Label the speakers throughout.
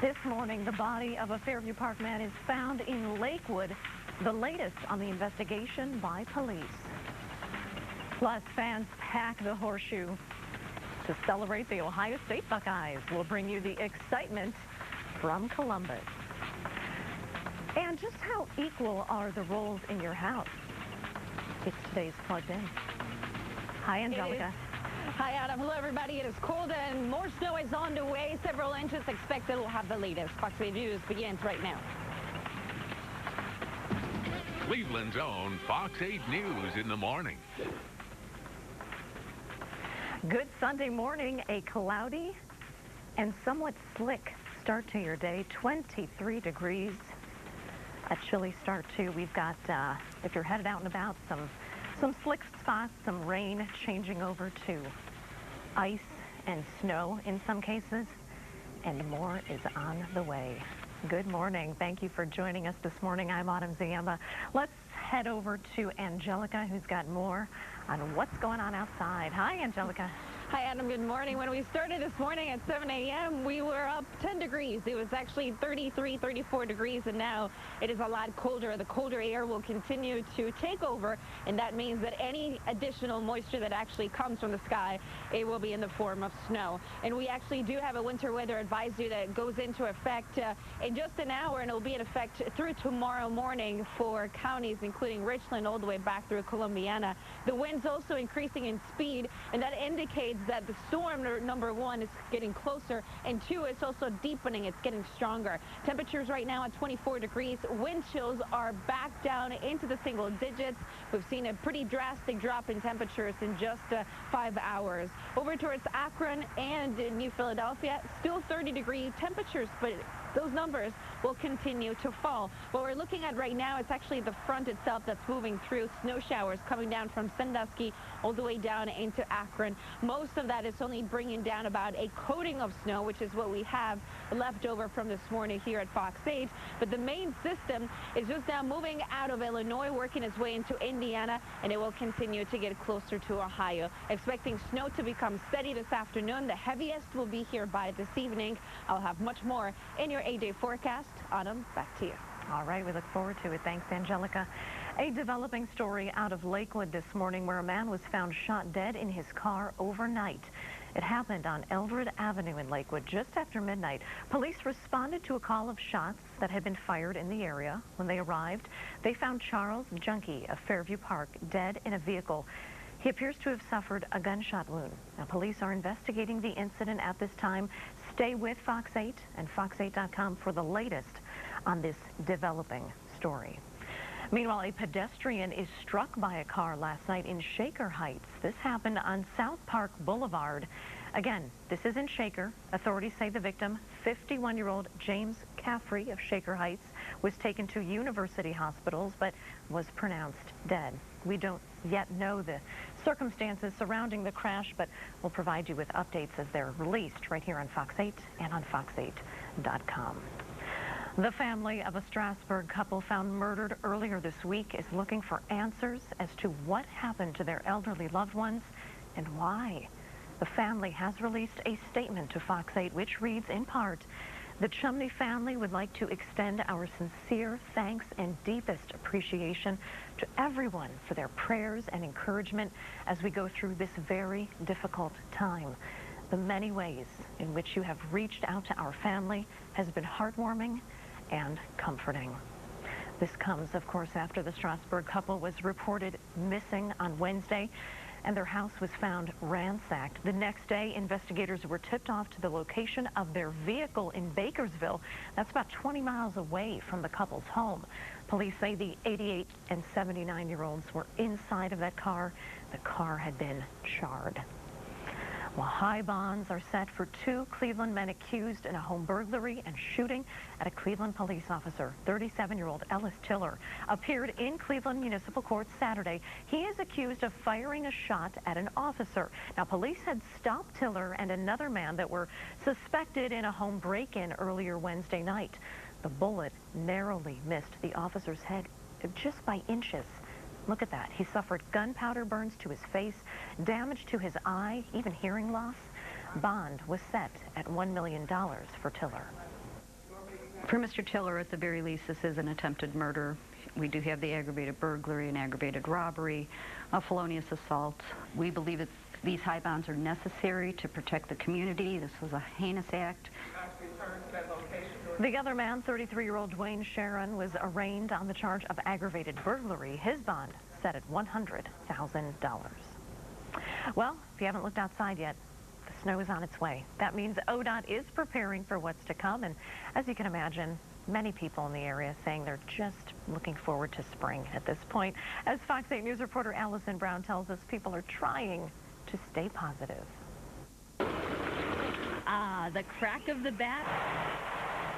Speaker 1: This morning, the body of a Fairview Park man is found in Lakewood, the latest on the investigation by police. Plus, fans pack the Horseshoe to celebrate the Ohio State Buckeyes. We'll bring you the excitement from Columbus. And just how equal are the roles in your house? It's today's Plugged In. Hi, Angelica.
Speaker 2: Hi, Adam. Hello, everybody. It is cold and more snow is on the way. Several inches expected. We'll have the latest. Fox 8 News begins right now.
Speaker 3: Cleveland's own Fox 8 News in the morning.
Speaker 1: Good Sunday morning. A cloudy and somewhat slick start to your day. 23 degrees. A chilly start, too. We've got, if you're headed out and about, some slick spots, some rain changing over to ice and snow in some cases, and more is on the way. Good morning. Thank you for joining us this morning. I'm Autumn Ziemba. Let's head over to Angelica, who's got more on what's going on outside. Hi, Angelica.
Speaker 2: Hi, Adam. Good morning. When we started this morning at 7 a.m., we were up 10 degrees. It was actually 33, 34 degrees, and now it is a lot colder. The colder air will continue to take over, and that means that any additional moisture that actually comes from the sky, it will be in the form of snow. And we actually do have a winter weather advisory that goes into effect in just an hour, and it will be in effect through tomorrow morning for counties, including Richland, all the way back through Columbiana. The wind's also increasing in speed, and that indicates that the storm, number one, is getting closer, and two, it's also deepening. It's getting stronger. Temperatures right now at 24 degrees. Wind chills are back down into the single digits. We've seen a pretty drastic drop in temperatures in just 5 hours. Over towards Akron and New Philadelphia, still 30-degree temperatures, but those numbers will continue to fall. What we're looking at right now, it's actually the front itself that's moving through. Snow showers coming down from Sandusky all the way down into Akron. Most of that is only bringing down about a coating of snow, which is what we have left over from this morning here at Fox 8. But the main system is just now moving out of Illinois, working its way into Indiana, and it will continue to get closer to Ohio. Expecting snow to become steady this afternoon. The heaviest will be here by this evening. I'll have much more in your 8-day forecast. Autumn, back to you.
Speaker 1: All right, we look forward to it. Thanks, Angelica. A developing story out of Lakewood this morning where a man was found shot dead in his car overnight. It happened on Eldred Avenue in Lakewood just after midnight. Police responded to a call of shots that had been fired in the area. When they arrived, they found Charles Junkie of Fairview Park dead in a vehicle. He appears to have suffered a gunshot wound. Now, police are investigating the incident at this time. Stay with Fox 8 and fox8.com for the latest on this developing story. Meanwhile, a pedestrian is struck by a car last night in Shaker Heights. This happened on South Park Boulevard. Again, this is in Shaker. Authorities say the victim, 51-year-old James Caffrey of Shaker Heights, was taken to University hospitals but was pronounced dead. We don't yet know the circumstances surrounding the crash, but we'll provide you with updates as they're released right here on Fox 8 and on fox8.com. The family of a Strasburg couple found murdered earlier this week is looking for answers as to what happened to their elderly loved ones and why. The family has released a statement to Fox 8 which reads in part, "The Chumney family would like to extend our sincere thanks and deepest appreciation to everyone for their prayers and encouragement as we go through this very difficult time. The many ways in which you have reached out to our family has been heartwarming and comforting." This comes, of course, after the Strasburg couple was reported missing on Wednesday, and their house was found ransacked. The next day, investigators were tipped off to the location of their vehicle in Bakersville. That's about 20 miles away from the couple's home. Police say the 88 and 79-year-olds were inside of that car. The car had been charred. Well, high bonds are set for 2 Cleveland men accused in a home burglary and shooting at a Cleveland police officer. 37-year-old Ellis Tiller appeared in Cleveland Municipal Court Saturday. He is accused of firing a shot at an officer. Now, police had stopped Tiller and another man that were suspected in a home break-in earlier Wednesday night. The bullet narrowly missed the officer's head just by inches. Look at that. He suffered gunpowder burns to his face, damage to his eye, even hearing loss. Bond was set at $1 million for Tiller.
Speaker 4: For Mr. Tiller, at the very least, this is an attempted murder. We do have the aggravated burglary and aggravated robbery, a felonious assault. We believe that these high bonds are necessary to protect the community. This was a heinous act.
Speaker 1: The other man, 33-year-old Dwayne Sharon, was arraigned on the charge of aggravated burglary. His bond set at $100,000. Well, if you haven't looked outside yet, the snow is on its way. That means ODOT is preparing for what's to come, and as you can imagine, many people in the area saying they're just looking forward to spring at this point. As Fox 8 News reporter Allison Brown tells us, people are trying to stay positive.
Speaker 5: Ah, the crack of the bat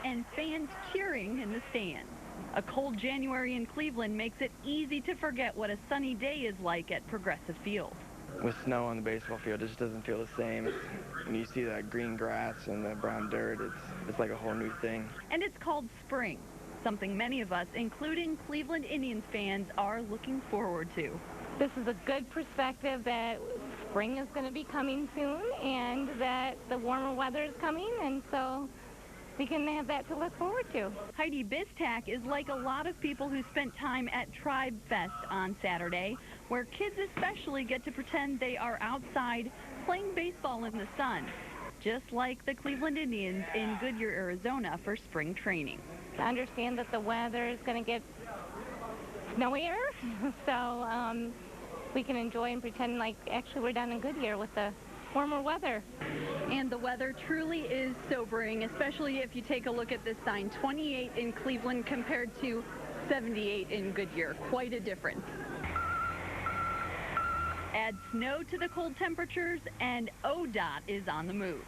Speaker 5: and fans cheering in the stands. A cold January in Cleveland makes it easy to forget what a sunny day is like at Progressive Field.
Speaker 6: With snow on the baseball field, it just doesn't feel the same. When you see that green grass and the brown dirt, it's like a whole new thing.
Speaker 5: And it's called spring, something many of us, including Cleveland Indians fans, are looking forward to.
Speaker 2: This is a good perspective that spring is going to be coming soon and that the warmer weather is coming, and so we can have that to look forward to.
Speaker 5: Heidi Bistak is like a lot of people who spent time at Tribe Fest on Saturday, where kids especially get to pretend they are outside playing baseball in the sun, just like the Cleveland Indians in Goodyear, Arizona for spring training.
Speaker 2: I understand that the weather is going to get snowier, so we can enjoy and pretend like actually we're down in Goodyear with the warmer weather.
Speaker 5: And the weather truly is sobering, especially if you take a look at this sign, 28 in Cleveland compared to 78 in Goodyear. Quite a difference. Add snow to the cold temperatures, and ODOT is on the move.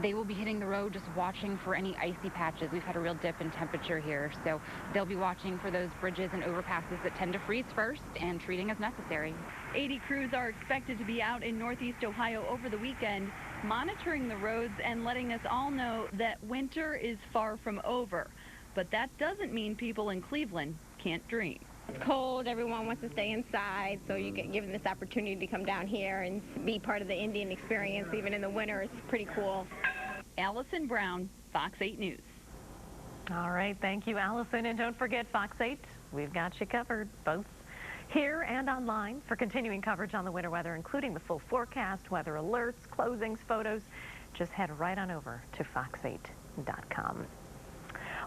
Speaker 7: They will be hitting the road just watching for any icy patches. We've had a real dip in temperature here, so they'll be watching for those bridges and overpasses that tend to freeze first and treating as necessary.
Speaker 5: 80 crews are expected to be out in Northeast Ohio over the weekend, monitoring the roads and letting us all know that winter is far from over. But that doesn't mean people in Cleveland can't dream.
Speaker 8: It's cold, everyone wants to stay inside, so you get given this opportunity to come down here and be part of the Indian experience, even in the winter. It's pretty cool.
Speaker 5: Allison Brown, Fox 8 News.
Speaker 1: All right, thank you, Allison. And don't forget, Fox 8, we've got you covered, both here and online, for continuing coverage on the winter weather, including the full forecast, weather alerts, closings, photos. Just head right on over to fox8.com.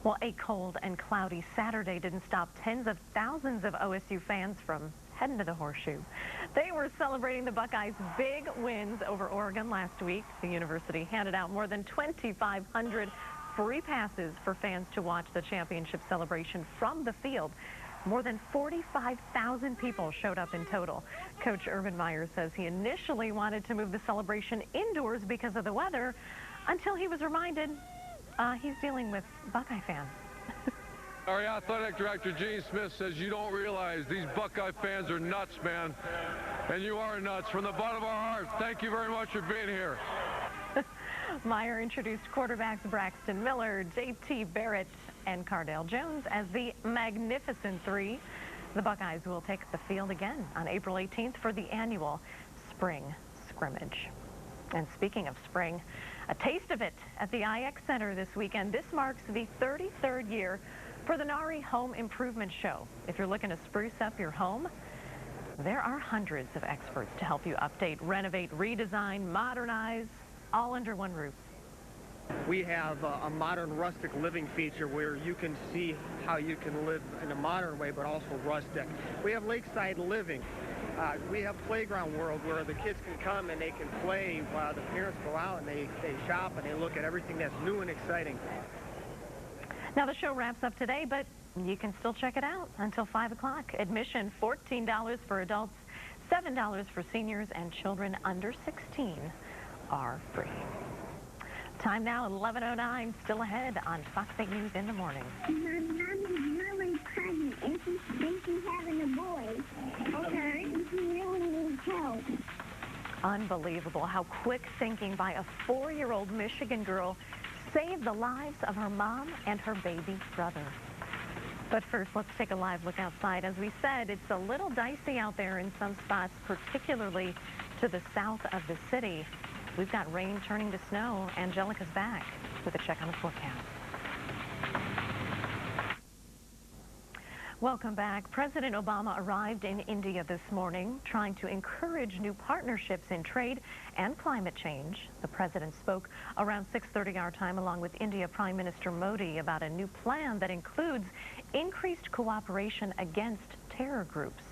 Speaker 1: Well, a cold and cloudy Saturday didn't stop tens of thousands of OSU fans from heading to the Horseshoe. They were celebrating the Buckeyes' big wins over Oregon last week. The university handed out more than 2,500 free passes for fans to watch the championship celebration from the field. More than 45,000 people showed up in total. Coach Urban Meyer says he initially wanted to move the celebration indoors because of the weather, until he was reminded he's dealing with Buckeye fans.
Speaker 9: Our athletic director, Gene Smith, says you don't realize these Buckeye fans are nuts, man. And you are nuts from the bottom of our heart. Thank you very much for being here.
Speaker 1: Meyer introduced quarterbacks Braxton Miller, J.T. Barrett, and Cardale Jones as the Magnificent Three. The Buckeyes will take the field again on April 18th for the annual spring scrimmage. And speaking of spring, a taste of it at the IX Center this weekend. This marks the 33rd year for the NARI Home Improvement Show. If you're looking to spruce up your home, there are hundreds of experts to help you update, renovate, redesign, modernize, all under one roof.
Speaker 10: We have a modern rustic living feature where you can see how you can live in a modern way, but also rustic. We have lakeside living. We have Playground World, where the kids can come and they can play while the parents go out and they shop and they look at everything that's new and exciting.
Speaker 1: Now the show wraps up today, but you can still check it out until 5 o'clock. Admission $14 for adults, $7 for seniors, and children under 16 are free. Time now, 11:09, still ahead on Fox 8 News in the morning.
Speaker 11: My mommy's really pregnant, and she thinks she's having a boy. Okay. And she really needs help.
Speaker 1: Unbelievable how quick thinking by a 4-year-old Michigan girl saved the lives of her mom and her baby brother. But first, let's take a live look outside. As we said, it's a little dicey out there in some spots, particularly to the south of the city. We've got rain turning to snow. Angelica's back with a check on the forecast. Welcome back. President Obama arrived in India this morning, trying to encourage new partnerships in trade and climate change. The president spoke around 6:30 our time along with India Prime Minister Modi about a new plan that includes increased cooperation against terror groups.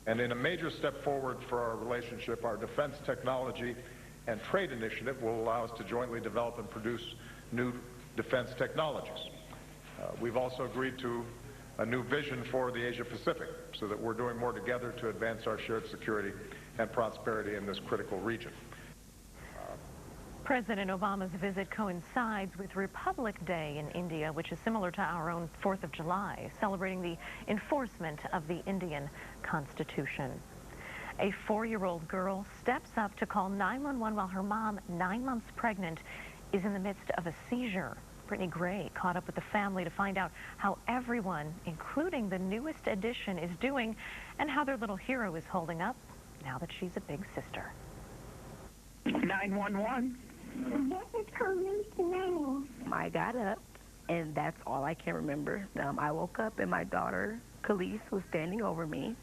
Speaker 12: And in a major step forward for our relationship, our defense technology and trade initiative will allow us to jointly develop and produce new defense technologies. We've also agreed to a new vision for the Asia Pacific so that we're doing more together to advance our shared security and prosperity in this critical region.
Speaker 1: President Obama's visit coincides with Republic Day in India, which is similar to our own 4th of July, celebrating the enforcement of the Indian Constitution. A 4-year-old girl steps up to call 911 while her mom, 9 months pregnant, is in the midst of a seizure. Brittany Gray caught up with the family to find out how everyone, including the newest addition, is doing and how their little hero is holding up now that she's a big sister.
Speaker 13: 911.
Speaker 11: This is police running.
Speaker 13: I got up, and that's all I can remember. I woke up, and my daughter, Khalees, was standing over me,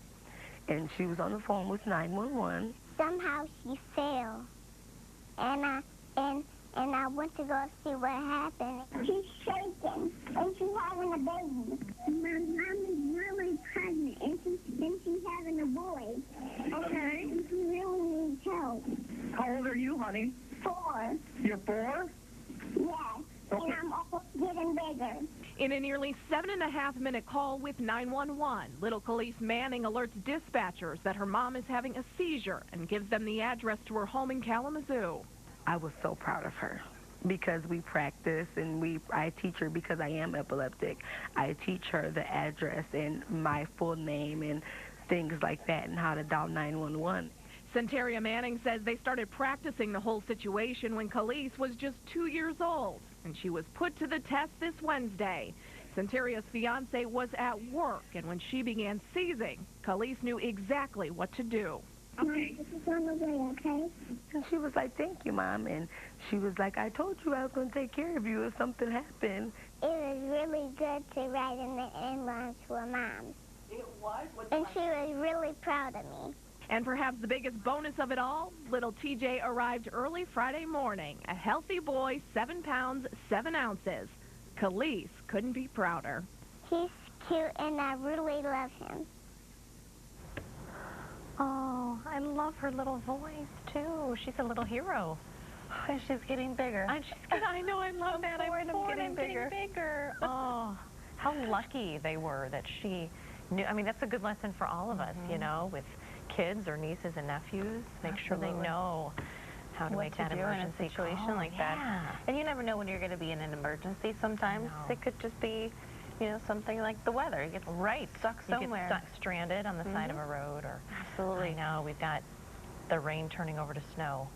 Speaker 13: and she was on the phone with 911.
Speaker 11: Somehow she fell, and I went to go see what happened. She's shaking, and she's having a baby. My mom is really pregnant, and she's having a boy. Okay. And she really needs help.
Speaker 13: How old are you, honey?
Speaker 11: 4.
Speaker 13: You're 4?
Speaker 11: Yes, and I'm almost getting bigger.
Speaker 14: In a nearly 7.5-minute call with 911, little Khalees Manning alerts dispatchers that her mom is having a seizure and gives them the address to her home in Kalamazoo.
Speaker 13: I was so proud of her because we practice and I teach her because I am epileptic. I teach her the address and my full name and things like that and how to dial 911.
Speaker 14: Centeria Manning says they started practicing the whole situation when Khalees was just 2 years old, and she was put to the test this Wednesday. Centeria's fiance was at work, and when she began seizing, Khalees knew exactly what to do.
Speaker 11: Okay. This is on the way, okay?
Speaker 13: And she was like, thank you, Mom. And she was like, I told you I was going to take care of you if something happened.
Speaker 11: It was really good to ride in the ambulance for Mom. It was? And she was really proud of me.
Speaker 14: And perhaps the biggest bonus of it all, little TJ arrived early Friday morning. A healthy boy, 7 pounds, 7 ounces. Khalees couldn't be prouder.
Speaker 11: He's cute, and I really love him.
Speaker 1: Oh, I love her little voice, too. She's a little hero.
Speaker 4: And she's getting bigger.
Speaker 1: I know, I love that. I'm getting bigger. Oh, how lucky they were that she knew. I mean, that's a good lesson for all of us, you know, with kids or nieces and nephews. Make sure they know how to make that emergency
Speaker 4: in a situation
Speaker 1: call.
Speaker 4: like that. And you never know when you're going to be in an emergency. Sometimes it could just be, you know, something like the weather. You get stuck somewhere.
Speaker 1: You get stuck, stranded on the side of a road. Or
Speaker 4: Absolutely.
Speaker 1: I know, we've got the rain turning over to snow.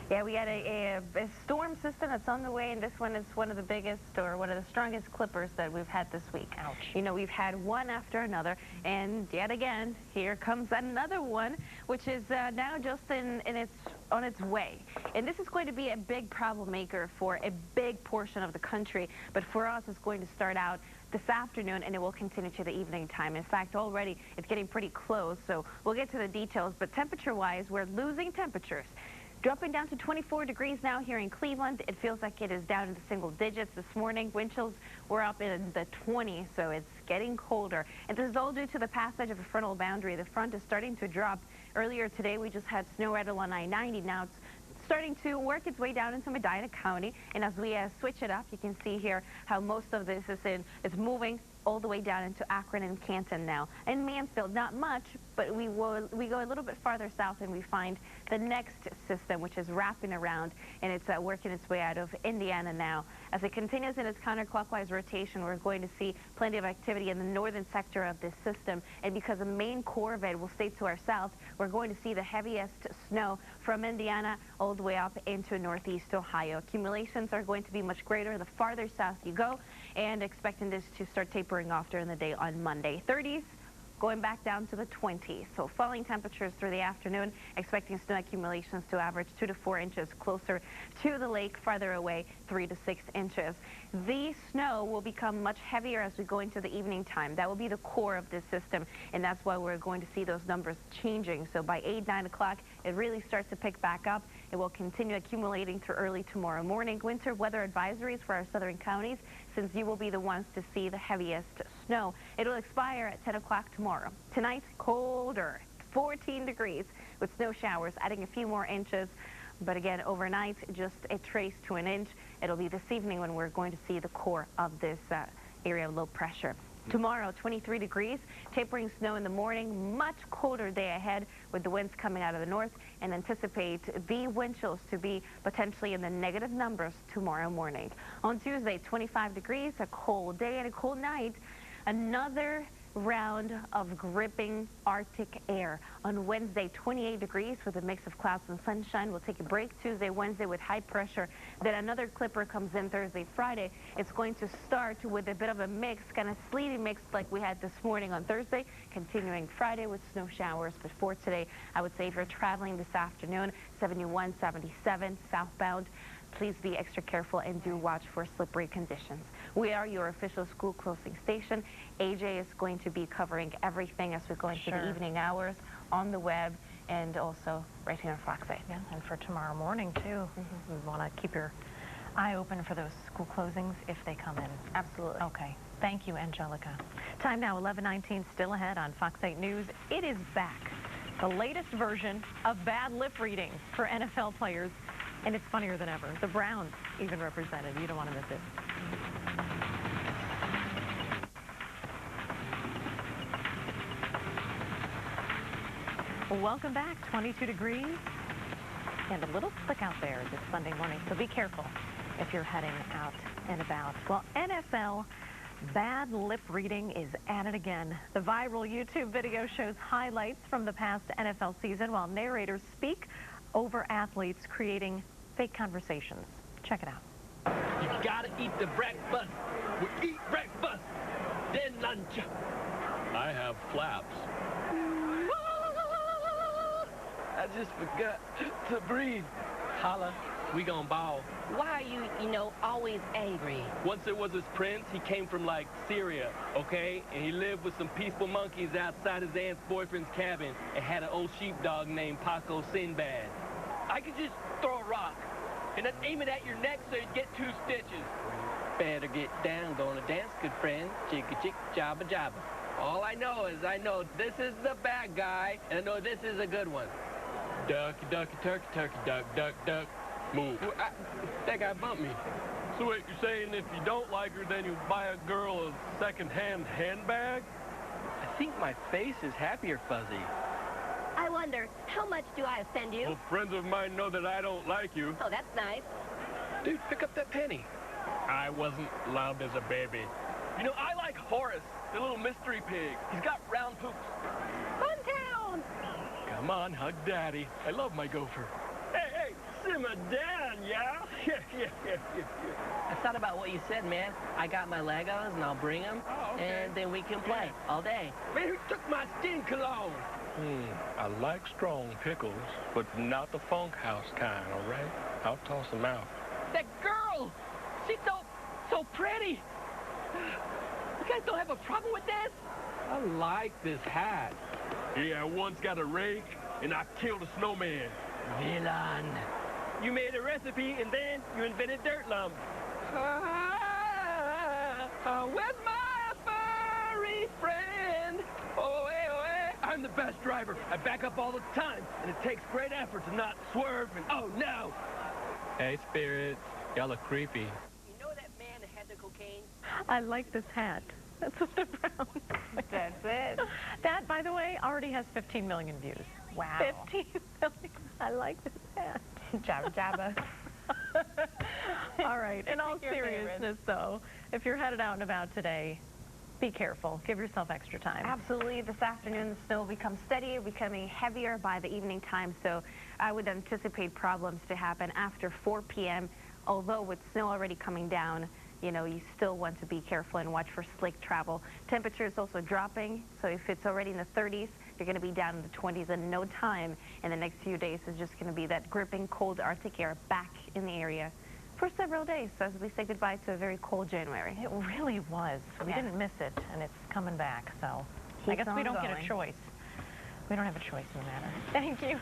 Speaker 4: Yeah, we had a storm system that's on the way, and this one is one of the biggest or one of the strongest clippers that we've had this week.
Speaker 1: Ouch.
Speaker 4: You know, we've had one after another, and yet again, here comes another one, which is now just on its way. And this is going to be a big problem maker for a big portion of the country, but for us, it's going to start out this afternoon, and it will continue to the evening time. In fact, already it's getting pretty close, so we'll get to the details, but temperature-wise, we're losing temperatures. Dropping down to 24 degrees now here in Cleveland. It feels like it is down in the single digits this morning. Wind chills were up in the 20s, so it's getting colder. And this is all due to the passage of a frontal boundary. The front is starting to drop. Earlier today, we just had snow right along I-90. Now it's starting to work its way down into Medina County. And as we switch it up, you can see here how most of this is moving all the way down into Akron and Canton now. And Mansfield, not much, but we go a little bit farther south and we find the next system, which is wrapping around, and it's working its way out of Indiana now. As it continues in its counterclockwise rotation, we're going to see plenty of activity in the northern sector of this system, and because the main core of it will stay to our south, we're going to see the heaviest snow from Indiana all the way up into northeast Ohio. Accumulations are going to be much greater the farther south you go, and expecting this to start tapering off during the day on Monday. 30s
Speaker 2: going back down to the 20s. So falling temperatures through the afternoon, expecting snow accumulations to average 2 to 4 inches closer to the lake, farther away 3 to 6 inches. The snow will become much heavier as we go into the evening time. That will be the core of this system, and that's why we're going to see those numbers changing. So by 8, 9 o'clock, it really starts to pick back up. It will continue accumulating through early tomorrow morning. Winter weather advisories for our southern counties, since you will be the ones to see the heaviest snow. It will expire at 10 o'clock tomorrow. Tonight, colder, 14 degrees with snow showers, adding a few more inches. But again, overnight, just a trace to an inch. It'll be this evening when we're going to see the core of this area of low pressure. Tomorrow, 23 degrees, tapering snow in the morning, much colder day ahead with the winds coming out of the north, and anticipate the wind chills to be potentially in the negative numbers tomorrow morning. On Tuesday, 25 degrees, a cold day and a cold night. Another round of gripping Arctic air. On Wednesday, 28 degrees with a mix of clouds and sunshine. We'll take a break Tuesday, Wednesday with high pressure. Then another clipper comes in Thursday, Friday. It's going to start with a bit of a mix, kind of sleety mix like we had this morning on Thursday, continuing Friday with snow showers. But for today, I would say if you're traveling this afternoon, 71, 77 southbound, please be extra careful and do watch for slippery conditions. We are your official school closing station. AJ is going to be covering everything as we go into the evening hours on the web and also right here on Fox 8.
Speaker 1: Yeah, and for tomorrow morning, too. We want to keep your eye open for those school closings if they come in.
Speaker 2: Absolutely.
Speaker 1: Okay. Thank you, Angelica. Time now, 11:19, still ahead on Fox 8 News. It is back. The latest version of bad lip reading for NFL players. And it's funnier than ever. The Browns even represented. You don't want to miss it. Welcome back. 22 degrees and a little slick out there this Sunday morning. So be careful if you're heading out and about. Well, NFL bad lip reading is at it again. The viral YouTube video shows highlights from the past NFL season while narrators speak over athletes, creating fake conversations. Check it out.
Speaker 15: You gotta eat the breakfast. We eat breakfast, then lunch. I have flaps.
Speaker 16: I just forgot to breathe.
Speaker 15: Holla, we gon' ball.
Speaker 16: Why are you, always angry?
Speaker 15: Once there was this prince, he came from like Syria, okay? And he lived with some peaceful monkeys outside his aunt's boyfriend's cabin and had an old sheepdog named Paco Sinbad.
Speaker 16: I could just throw a rock and then aim it at your neck so you'd get 2 stitches. Better get down, gonna dance, good friend. Chicka chick, jabba jabba. All I know is I know this is the bad guy, and I know this is a good one.
Speaker 15: Ducky, ducky, turkey, turkey, duck, duck, duck. Move.
Speaker 16: Well, that guy bumped me.
Speaker 15: So wait, you're saying if you don't like her, then you buy a girl a second-hand handbag?
Speaker 16: I think my face is happier, Fuzzy.
Speaker 17: I wonder, how much do I offend you?
Speaker 15: Well, friends of mine know that I don't like you.
Speaker 17: Oh, that's nice.
Speaker 16: Dude, pick up that penny.
Speaker 15: I wasn't loved as a baby.
Speaker 16: You know, I like Horace, the little mystery pig. He's got round poops.
Speaker 17: Funtown!
Speaker 15: Come on, hug Daddy. I love my gopher.
Speaker 16: Hey, simmer down, yeah? I thought about what you said, man. I got my Legos, and I'll bring them, and then we can play all day. Man, who took my skin cologne?
Speaker 15: I like strong pickles, but not the funk house kind, all right? I'll toss them out.
Speaker 16: That girl! She's so pretty! You guys don't have a problem with this?
Speaker 15: I like this hat. Yeah, I once got a rake, and I killed a snowman.
Speaker 16: Villain. You made a recipe, and then you invented dirt lump. Where's my furry friend? Oh, hey, oh, hey. I'm the best driver. I back up all the time, and it takes great effort to not swerve and, oh, no.
Speaker 15: Hey, spirits. Y'all look creepy.
Speaker 16: You know that man that had the cocaine?
Speaker 1: I like this hat. That's what the Browns.
Speaker 2: That's it.
Speaker 1: That, by the way, already has 15 million views.
Speaker 2: Wow.
Speaker 1: 15 million. I like this hat.
Speaker 2: Jabba jabba.
Speaker 1: All right. In all seriousness, though, if you're headed out and about today, be careful. Give yourself extra time.
Speaker 2: Absolutely. This afternoon, the snow will become steadier, becoming heavier by the evening time. So I would anticipate problems to happen after 4 p.m., although with snow already coming down, you know, you still want to be careful and watch for slick travel. Temperature is also dropping, so if it's already in the 30s, you're going to be down in the 20s in no time. In the next few days, it's just going to be that gripping cold Arctic air back in the area for several days, so as we say goodbye to a very cold January.
Speaker 1: It really was. We didn't miss it, and it's coming back, so I guess we don't get a choice. We don't have a choice in the matter.
Speaker 2: Thank you,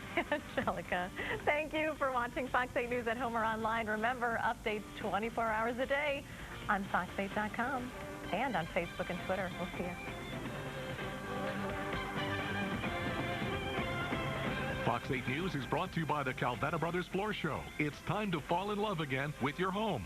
Speaker 2: Angelica. Thank you for watching Fox 8 News at home or online. Remember, updates 24 hours a day on fox8.com and on Facebook and Twitter. We'll see you.
Speaker 3: Fox 8 News is brought to you by the Calvetta Brothers Floor Show. It's time to fall in love again with your home.